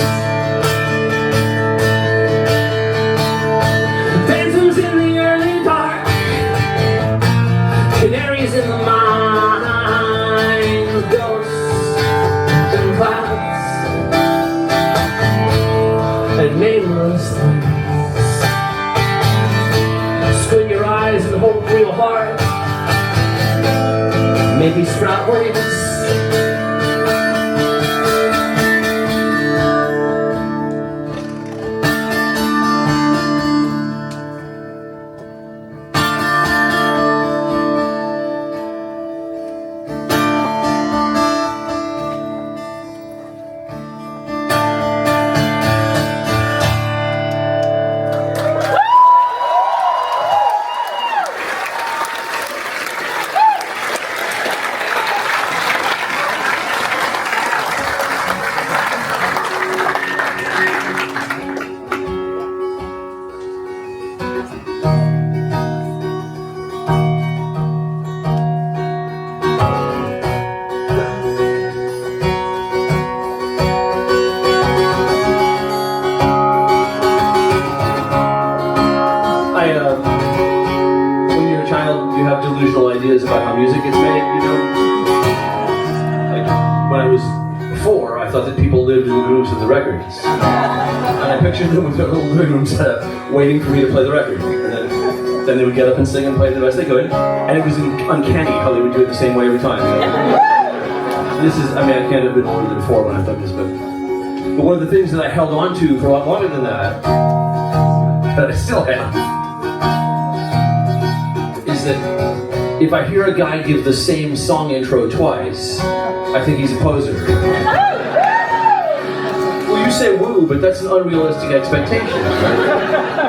Phantoms in the early dark, canaries in the mines, ghosts and clouds and nameless things. Squint your eyes and hope real hard. Maybe sprout wings. When you're a child, you have delusional ideas about how music gets made, Like, when I was 4, I thought that people lived in the grooves of the records. And I pictured them with their little living room set up, waiting for me to play the record. And then they would get up and sing and play the best they could. And it was uncanny how they would do it the same way every time. This is, I can't have been older than 4 when I've done this, but one of the things that I held on to for a lot longer than that I still have, is that if I hear a guy give the same song intro twice, I think he's a poser. Well, you say woo, but that's an unrealistic expectation.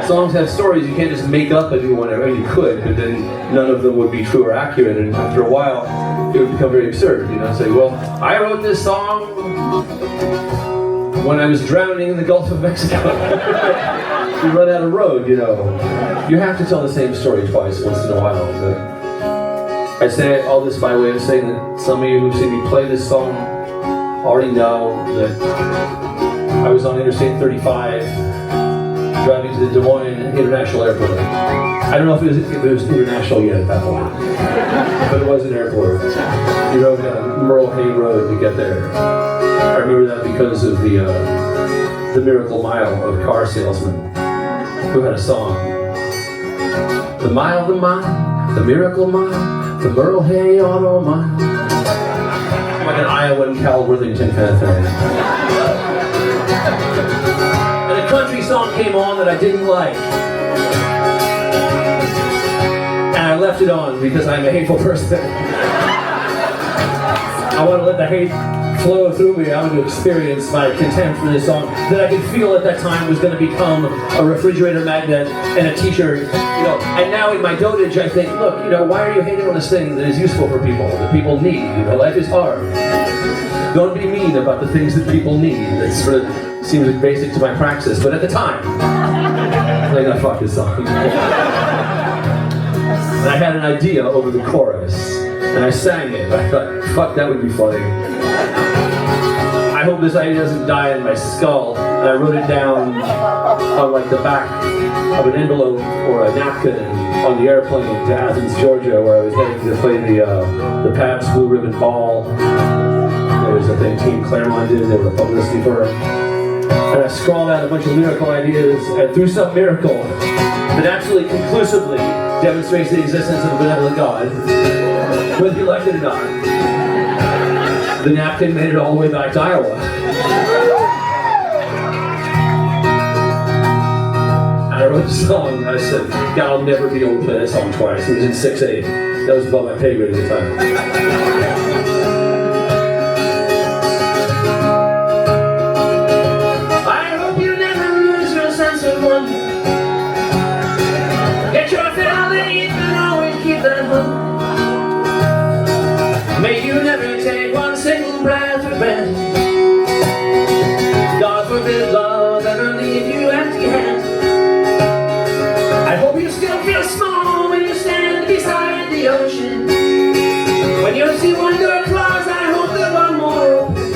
Songs have stories, you can't just make up a new one. I mean, you could, but then none of them would be true or accurate, and after a while, it would become very absurd, Say, well, I wrote this song when I was drowning in the Gulf of Mexico. You run out of road, you know. You have to tell the same story twice once in a while. But I say all this by way of saying that some of you who've seen me play this song already know that I was on Interstate 35 driving to the Des Moines International Airport. I don't know if it was international yet at that point, but it was an airport. You drove down Merle Hay Road to get there. I remember that because of the Miracle Mile of car salesmen who had a song. The mile, the Miracle Mile, the Merle Hay Auto Mile. Like an Iowa and Cal Worthington kind of thing. And a country song came on that I didn't like. And I left it on because I'm a hateful person. I want to let the hate flow through me. I want to experience my contempt for this song that I could feel at that time was going to become a refrigerator magnet and a t-shirt, you know. And now in my dotage I think, look, you know, why are you hating on this thing that is useful for people, that people need? You know, life is hard. Don't be mean about the things that people need. That sort of seems like basic to my praxis, but at the time, I'm like, oh, fuck this song. And I had an idea over the chorus, and I sang it. I thought, fuck, that would be funny. I hope this idea doesn't die in my skull. And I wrote it down on like the back of an envelope or a napkin on the airplane to Athens, Georgia, where I was heading to play the Pabst Blue Ribbon Ball. There was a thing Team Claremont did, they were publicity for it. And I scrawled out a bunch of lyrical ideas, and through some miracle that absolutely conclusively demonstrates the existence of a benevolent God, whether you like it or not, the napkin made it all the way back to Iowa. And I wrote the song, and I said, God, I'll never be able to play that song twice. It was in 6/8. That was above my pay grade at the time. I hope you never lose your sense of wonder. Get your faith and always keep that hope. May you never take one single breath for granted. God forbid love ever leave you empty-handed. I hope you still feel small when you stand beside the ocean. When you see one door closed, I hope that one more open.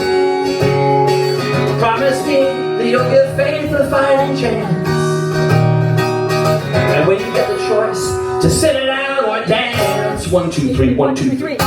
Promise me that you'll give faith a fighting chance. And when you get the choice to sit it out or dance, 1, 2, 3, 1, 2, 3.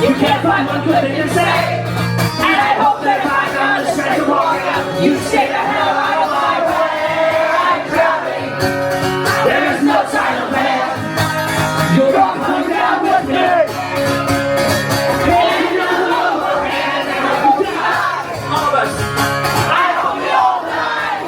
You can't find one good thing to say. And I hope that if I found the strength to walk out, you stay the hell out of my way. I'm drowning. There is no sign of man. You'll all come down with me. And you'll overhand and hope you die. All of us. I hope we all die.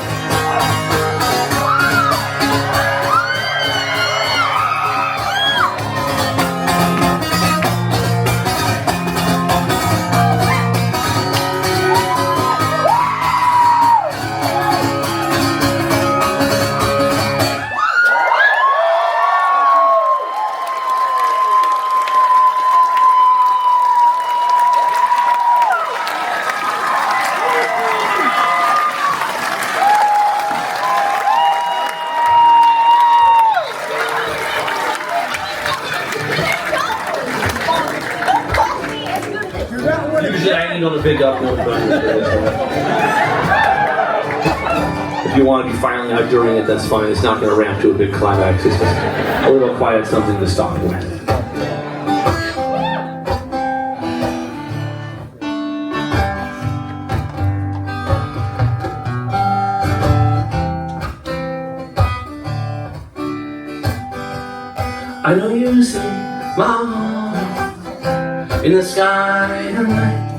big up note. If you want to be filing out during it, that's fine. It's not going to ramp to a big climax. It's just a little quiet something to stop with. I know you see my heart in the sky tonight.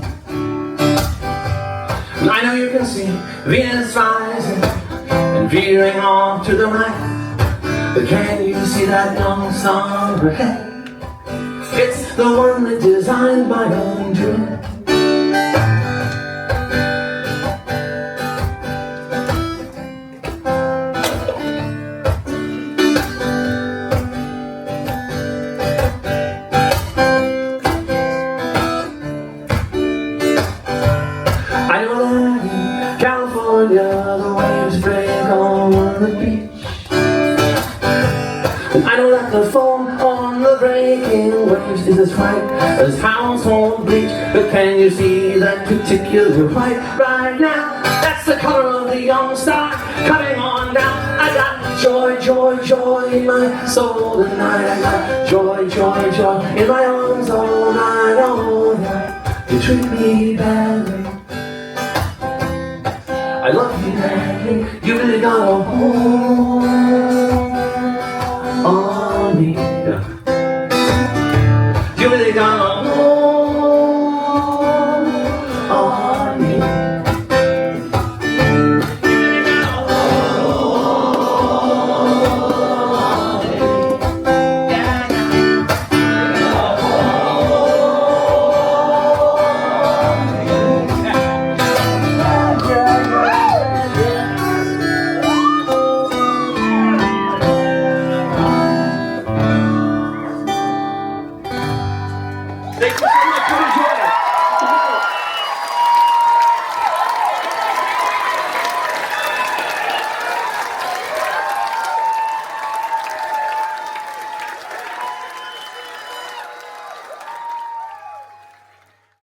And I know you can see Venus rising and veering off to the right. But can you see that young star overhead? It's the one that's designed by a dream. The waves break on the beach, and I know that the foam on the breaking waves is as white as household bleach. But can you see that particular white right now? That's the color of the young star coming on down. I got joy, joy, joy in my soul tonight. I got joy, joy, joy in my arms all night. Oh, yeah, you treat me badly, I love you badly, you really gotta hold